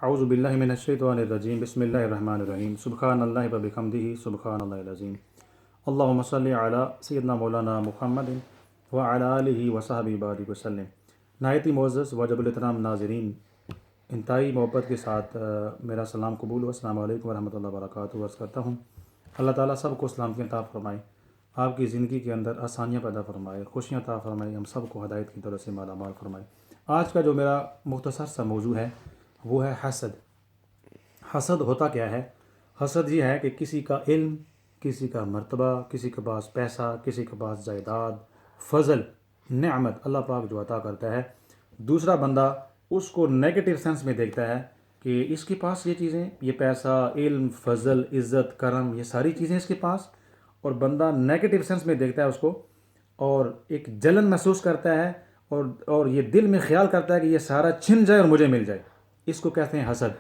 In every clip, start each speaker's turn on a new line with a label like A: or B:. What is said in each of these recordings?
A: اعوذ باللہ من الشیطان الرجیم بسم اللہ الرحمن الرحیم سبحان اللہ و بحمدہ سبحان اللہ العظیم اللہم صلی علی سیدنا مولانا محمد وعلی آلہ وصحبہ بارک وسلم۔ نہایت ہی معزز واجب الاحترام ناظرین، انتہائی محبت کے ساتھ میرا سلام قبول ہو۔ السلام علیکم ورحمۃ اللہ وبرکاتہ۔ عرض کرتا ہوں اللہ تعالیٰ سب کو اسلام کی عطا فرمائے، آپ کی زندگی کے اندر آسانیاں پیدا فرمائے، خوشیاں عطا فرمائے، ہم سب کو ہدایت کی طرف سے مالا مال فرمائے۔ آج کا جو میرا مختصر سا موضوع ہے وہ ہے حسد۔ حسد ہوتا کیا ہے؟ حسد یہ ہے کہ کسی کا علم، کسی کا مرتبہ، کسی کے پاس پیسہ، کسی کے پاس جائیداد، فضل، نعمت اللہ پاک جو عطا کرتا ہے، دوسرا بندہ اس کو نیگیٹو سینس میں دیکھتا ہے کہ اس کے پاس یہ چیزیں، یہ پیسہ، علم، فضل، عزت، کرم، یہ ساری چیزیں اس کے پاس، اور بندہ نیگیٹو سینس میں دیکھتا ہے اس کو اور ایک جلن محسوس کرتا ہے اور یہ دل میں خیال کرتا ہے کہ یہ سارا چھن جائے اور مجھے مل جائے۔ اس کو کہتے ہیں حسد،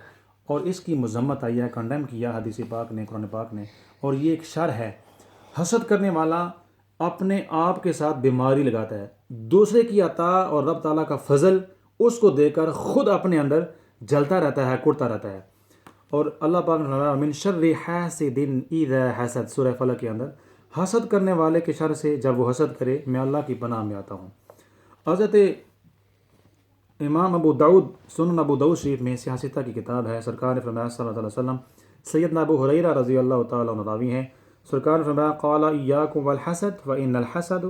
A: اور اس کی مذمت آئی ہے، کنڈیم کیا حدیث پاک نے، قرآن پاک نے، اور یہ ایک شر ہے۔ حسد کرنے والا اپنے آپ کے ساتھ بیماری لگاتا ہے، دوسرے کی عطا اور رب تعالیٰ کا فضل اس کو دے کر خود اپنے اندر جلتا رہتا ہے، کڑتا رہتا ہے۔ اور اللہ پاک نے فرمایا من شر حاسد اذا حسد، سورہ فلق کے اندر، حسد کرنے والے کے شر سے جب وہ حسد کرے میں اللہ کی پناہ میں آتا ہوں۔ حضرت امام ابو داؤد، سنن ابو داؤد شریف میں سیاستہ کی کتاب ہے، سرکار نے فرمایا صلی اللہ علیہ وسلم، سیدنا ابو ہریرہ رضی اللہ تعالیٰ عنہ راوی ہیں، سرکار نے فرمایا قال ایاکم والحسد فإن الحسد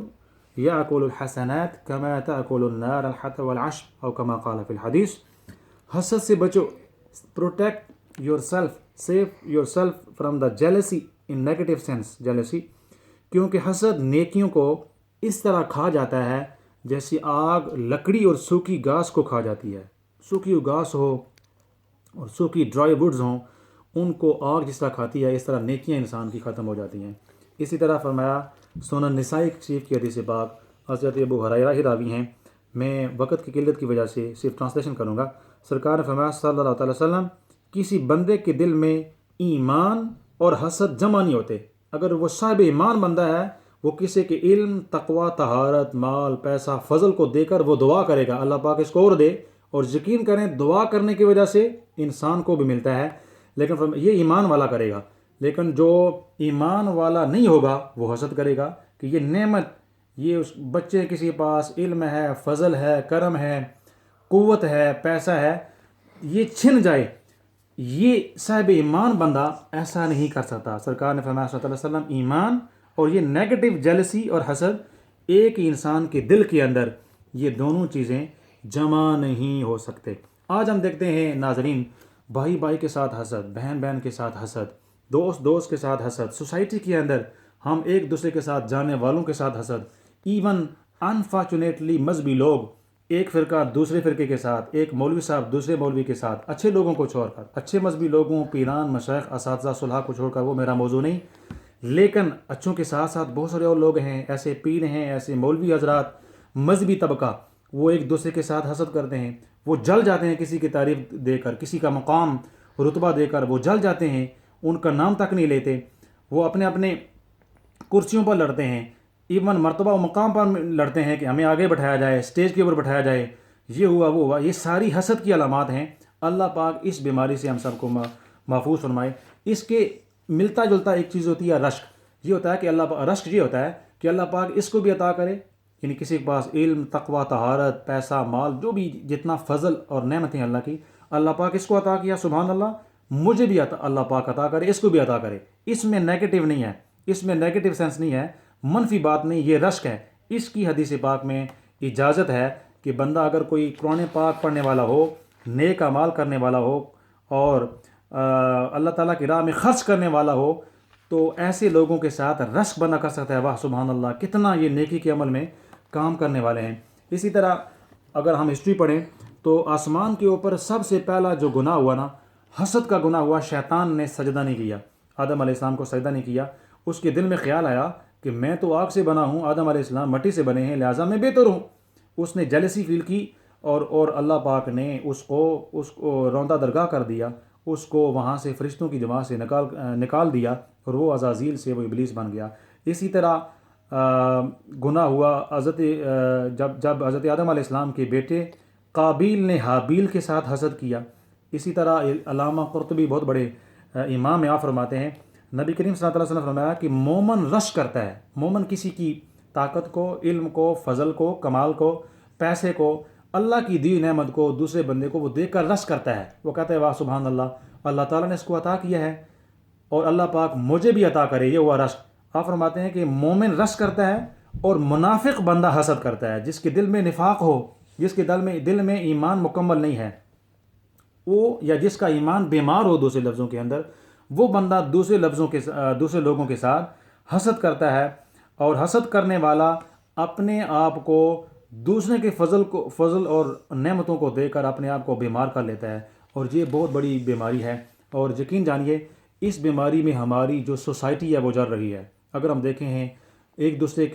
A: یأکل الحسنات کما تأکل النار الحطب والعشب او کما قال فی الحدیث۔ حسد سے بچو، protect your self, save your self from the jealousy in negative sense, jealousy, کیونکہ حسد نیکیوں کو اس طرح کھا جاتا ہے جیسی آگ لکڑی اور سوکھی گھاس کو کھا جاتی ہے۔ سوکھی گھاس ہو اور سوکھی ڈرائی ووڈز ہوں، ان کو آگ جس طرح کھاتی ہے، اس طرح نیکیاں انسان کی ختم ہو جاتی ہیں۔ اسی طرح فرمایا سنن نسائی شریف کی حدیث پاک، حضرت ابو ہریرہ ہی راوی ہیں، میں وقت کی قلت کی وجہ سے صرف ٹرانسلیشن کروں گا۔ سرکار نے فرمایا صلی اللہ علیہ وسلم، کسی بندے کے دل میں ایمان اور حسد جمع نہیں ہوتے۔ اگر وہ صاحب ایمان بندہ ہے، وہ کسی کے علم، تقوی، طہارت، مال، پیسہ، فضل کو دے کر وہ دعا کرے گا، اللہ پاک اس کو اور دے، اور یقین کریں دعا کرنے کی وجہ سے انسان کو بھی ملتا ہے، لیکن یہ ایمان والا کرے گا۔ لیکن جو ایمان والا نہیں ہوگا وہ حسد کرے گا کہ یہ نعمت، یہ اس بچے کسی کے پاس علم ہے، فضل ہے، کرم ہے، قوت ہے، پیسہ ہے، یہ چھن جائے۔ یہ صاحب ایمان بندہ ایسا نہیں کر سکتا۔ سرکار نے فرمایا صلی اللہ علیہ وسلم، ایمان اور یہ نیگیٹو جیلسی اور حسد ایک ہی انسان کے دل کے اندر، یہ دونوں چیزیں جمع نہیں ہو سکتے۔ آج ہم دیکھتے ہیں ناظرین، بھائی بھائی کے ساتھ حسد، بہن بہن کے ساتھ حسد، دوست دوست کے ساتھ حسد، سوسائٹی کے اندر ہم ایک دوسرے کے ساتھ، جانے والوں کے ساتھ حسد، ایون انفارچونیٹلی مذہبی لوگ ایک فرقہ دوسرے فرقے کے ساتھ، ایک مولوی صاحب دوسرے مولوی کے ساتھ، اچھے لوگوں کو چھوڑ کر، اچھے مذہبی لوگوں، پیران، مشائخ، اساتذہ، صلحاء کو چھوڑ کر، وہ میرا موضوع نہیں، لیکن اچھوں کے ساتھ ساتھ بہت سارے اور لوگ ہیں، ایسے پیر ہیں، ایسے مولوی حضرات، مذہبی طبقہ، وہ ایک دوسرے کے ساتھ حسد کرتے ہیں، وہ جل جاتے ہیں کسی کی تعریف دے کر، کسی کا مقام رتبہ دے کر وہ جل جاتے ہیں، ان کا نام تک نہیں لیتے، وہ اپنے اپنے کرسیوں پر لڑتے ہیں، ایون مرتبہ و مقام پر لڑتے ہیں کہ ہمیں آگے بٹھایا جائے، اسٹیج کے اوپر بٹھایا جائے، یہ ہوا وہ ہوا۔ یہ ساری حسد کی علامات ہیں۔ اللہ پاک اس بیماری سے ہم سب کو محفوظ فرمائے۔ اس کے ملتا جلتا ایک چیز ہوتی ہے رشک، یہ ہوتا ہے کہ رشک یہ ہوتا ہے کہ اللہ پاک اس کو بھی عطا کرے، یعنی کسی کے پاس علم، تقوی، طہارت، پیسہ، مال، جو بھی جتنا فضل اور نعمت ہیں اللہ کی، اللہ پاک اس کو عطا کیا، سبحان اللہ، مجھے بھی اللہ پاک عطا کرے، اس کو بھی عطا کرے۔ اس میں نیگیٹو نہیں ہے، اس میں نیگیٹو سینس نہیں ہے، منفی بات نہیں، یہ رشک ہے۔ اس کی حدیث پاک میں اجازت ہے کہ بندہ اگر کوئی قرآن پاک پڑھنے والا ہو، نیک اعمال کرنے والا ہو، اور اللہ تعالیٰ کی راہ میں خرچ کرنے والا ہو، تو ایسے لوگوں کے ساتھ رشک بندہ کر سکتا ہے۔ واہ سبحان اللہ، کتنا یہ نیکی کے عمل میں کام کرنے والے ہیں۔ اسی طرح اگر ہم ہسٹری پڑھیں تو آسمان کے اوپر سب سے پہلا جو گناہ ہوا نا، حسد کا گناہ ہوا، شیطان نے سجدہ نہیں کیا، آدم علیہ السلام کو سجدہ نہیں کیا۔ اس کے دل میں خیال آیا کہ میں تو آگ سے بنا ہوں، آدم علیہ السلام مٹی سے بنے ہیں، لہٰذا میں بہتر ہوں۔ اس نے جیلسی فیل کی، اور اللہ پاک نے اس کو روندہ درگاہ کر دیا، اس کو وہاں سے فرشتوں کی جماعت سے نکال دیا، اور وہ عزازیل سے وہ ابلیس بن گیا۔ اسی طرح گناہ ہوا جب حضرت آدم علیہ السلام کے بیٹے قابیل نے حابیل کے ساتھ حسد کیا، اسی طرح علامہ قرطبی بہت بڑے امام آپ فرماتے ہیں، نبی کریم صلی اللہ علیہ وسلم نے فرمایا کہ مومن رش کرتا ہے، مومن کسی کی طاقت کو، علم کو، فضل کو، کمال کو، پیسے کو، اللہ کی دی نعمت کو دوسرے بندے کو وہ دیکھ کر رش کرتا ہے، وہ کہتا ہے واہ سبحان اللہ، اللہ تعالیٰ نے اس کو عطا کیا ہے اور اللہ پاک مجھے بھی عطا کرے، یہ ہوا رش۔ آپ فرماتے ہیں کہ مومن رش کرتا ہے اور منافق بندہ حسد کرتا ہے، جس کے دل میں نفاق ہو، جس کے دل میں ایمان مکمل نہیں ہے، وہ یا جس کا ایمان بیمار ہو دوسرے لفظوں کے اندر، وہ بندہ دوسرے لوگوں کے ساتھ حسد کرتا ہے، اور حسد کرنے والا اپنے آپ کو دوسرے کے فضل اور نعمتوں کو دے کر اپنے آپ کو بیمار کر لیتا ہے، اور یہ بہت بڑی بیماری ہے، اور یقین جانیے اس بیماری میں ہماری جو سوسائٹی ہے وہ جڑ رہی ہے۔ اگر ہم دیکھیں ہیں ایک دوسرے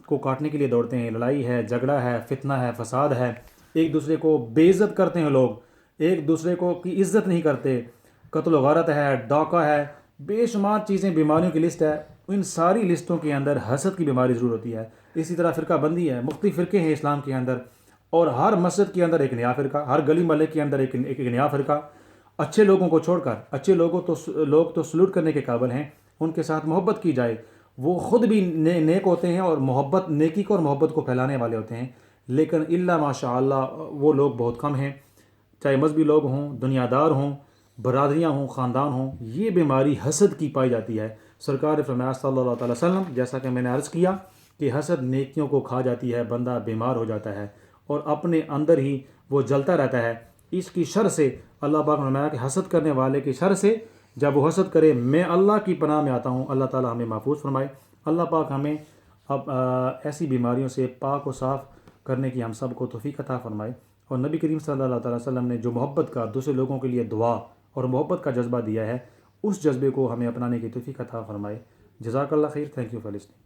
A: کو کاٹنے کے لیے دوڑتے ہیں، لڑائی ہے، جھگڑا ہے، فتنہ ہے، فساد ہے، ایک دوسرے کو بے عزت کرتے ہیں لوگ، ایک دوسرے کو کی عزت نہیں کرتے، قتل و غارت ہے، ڈاکہ ہے، بے شمار چیزیں، بیماریوں کی لسٹ ہے، ان ساری لسٹوں کے اندر حسد کی بیماری ضرور ہوتی ہے۔ اسی طرح فرقہ بندی ہے، مختلف فرقے ہیں اسلام کے اندر، اور ہر مسجد کے اندر ایک نیا فرقہ، ہر گلی محلے کے اندر ایک نیا فرقہ۔ اچھے لوگوں کو چھوڑ کر، اچھے لوگ تو سلوٹ کرنے کے قابل ہیں، ان کے ساتھ محبت کی جائے، وہ خود بھی نیک ہوتے ہیں اور نیکی کو اور محبت کو پھیلانے والے ہوتے ہیں، لیکن الا ماشاء اللہ وہ لوگ بہت کم ہیں، چاہے مذہبی لوگ ہوں، دنیا دار ہوں، برادریاں ہوں، خاندان ہوں، یہ بیماری حسد کی پائی جاتی ہے۔ سرکار فرمایا صلی اللہ تعالی وسلم، جیسا کہ میں نے عرض کیا کہ حسد نیکیوں کو کھا جاتی ہے، بندہ بیمار ہو جاتا ہے اور اپنے اندر ہی وہ جلتا رہتا ہے۔ اس کی شر سے اللہ پاک نے فرمایا کہ حسد کرنے والے کی شر سے جب وہ حسد کرے میں اللہ کی پناہ میں آتا ہوں، اللہ تعالی ہمیں محفوظ فرمائے۔ اللہ پاک ہمیں اب ایسی بیماریوں سے پاک و صاف کرنے کی ہم سب کو توفیق عطا فرمائے، اور نبی کریم صلی اللہ تعالی وسلم نے جو محبت کا، دوسرے لوگوں کے لیے دعا اور محبت کا جذبہ دیا ہے، اس جذبے کو ہمیں اپنانے کی توفیق عطا فرمائے۔ جزاک اللہ خیر، تھینک یو فار لسننگ۔